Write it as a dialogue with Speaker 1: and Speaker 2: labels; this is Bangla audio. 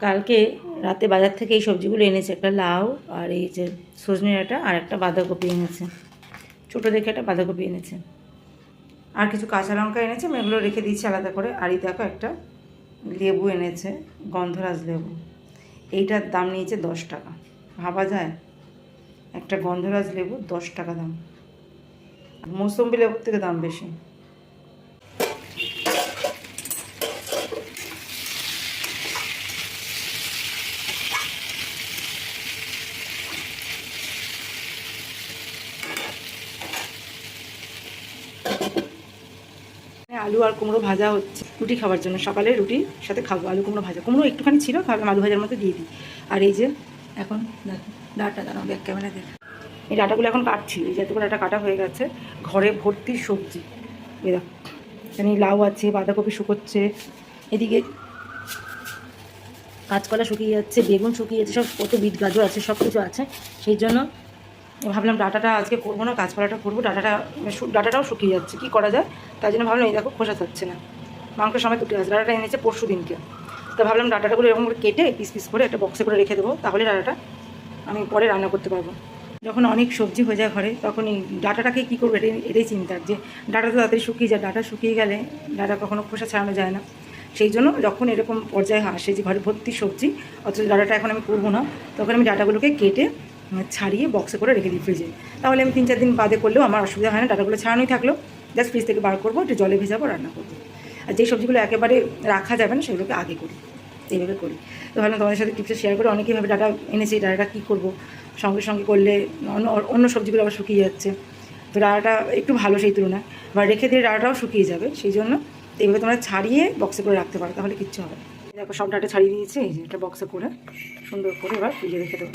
Speaker 1: কালকে রাতে বাজার থেকে এই সবজিগুলো এনেছে, একটা লাউ আর এই যে সজনে ডাঁটা আর একটা বাঁধাকপি এনেছে, ছোটো দেখে একটা বাঁধাকপি এনেছে, আর কিছু কাঁচা লঙ্কা এনেছে। আমি এগুলো রেখে দিচ্ছি আলাদা করে। আর এই দেখো একটা লেবু এনেছে, গন্ধরাজ লেবু, এইটার দাম নিয়েছে 10 টাকা। ভাবা যায়, একটা গন্ধরাজ লেবু 10 টাকা দাম। মৌসম্বি লেবুর থেকে দাম বেশি। আলু আর কুমড়ো ভাজা হচ্ছে রুটি খাওয়ার জন্য, সকালে রুটির সাথে খাবো। আলু কুমড়ো ভাজা, কুমড়ো একটুখানি ছিল, ভাবলাম আলু ভাজার মধ্যে দিয়ে দিই। আর এই যে এখন দেখো ডাঁটা, দাঁড়াও ব্যাক ক্যামেরা দেখ, এই ডাঁটাগুলো এখন কাটছি। এই যেটুকু ডাঁটা কাটা হয়ে গেছে, ঘরে ভর্তি সবজি। এই দেখো এখানে লাউ আছে, বাঁধাকপি শুকোচ্ছে, এদিকে কাঁচকলা শুকিয়ে যাচ্ছে, বেগুন শুকিয়ে যাচ্ছে, সব কত বিট গাজর আছে, সব কিছু আছে। সেই জন্য ভাবলাম ডাঁটাটা আজকে করবো না, কাঁচকলাটা করবো। ডাঁটাটাও শুকিয়ে যাচ্ছে, কী করা যায়? তাই জন্য ভাবলাম এই দেখো খোসা যাচ্ছে না, মাংস সময় দুটো আছে। ডাঁটাটা এনেছে পরশু দিনকে, তো ভাবলাম ডাঁটাটাগুলো এরকম করে কেটে পিস পিস করে একটা বক্সে করে রেখে দেবো, তাহলে ডাঁটাটা আমি পরে রান্না করতে পারবো। যখন অনেক সবজি হয়ে যায় ঘরে, তখন এই ডাঁটাটাকে কী করবো এটাই চিন্তার, যে ডাঁটা তো তাড়াতাড়ি শুকিয়ে যায়। ডাঁটা শুকিয়ে গেলে ডাঁটা কখনো খোসা ছাড়ানো যায় না। সেই জন্য যখন এরকম পর্যায়ে আসে যে ঘরে ভর্তি সবজি, অথচ ডাঁটাটা এখন আমি করবো না, তখন আমি ডাঁটাগুলোকে কেটে ছাড়িয়ে বক্সে করে রেখে দিই ফ্রিজে। তাহলে আমি 3-4 দিন বাদে করলেও আমার অসুবিধা হয় না, ডাঁটাগুলো ছাড়ানোই থাকলো, জাস্ট ফ্রিজ থেকে বার করবো, একটু জলে ভেজাবো, রান্না করবো। আর যেই সবজিগুলো একেবারে রাখা যাবে না সেগুলোকে আগে করি, এইভাবে করি। তো ভাবলাম তোমাদের সাথে টিপসটা শেয়ার করে। অনেকেই ভাবে ডাঁটা এনেছি, ডাঁটাটা কী করবো, সঙ্গে সঙ্গে করলে অন্য সবজিগুলো আবার শুকিয়ে যাচ্ছে, তো ডাঁটাটা একটু ভালো সেই তুলনায়, বা রেখে দিয়ে ডাঁটাটাও শুকিয়ে যাবে। সেই জন্য এইভাবে তোমরা ছাড়িয়ে বক্সে করে রাখতে পারো, তাহলে কিচ্ছু হবে। দেখো সব ডাঁটা ছাড়িয়ে দিয়েছি, এই যে একটা বক্সে করে সুন্দর করে এবার ফ্রিজে রেখে দেবো।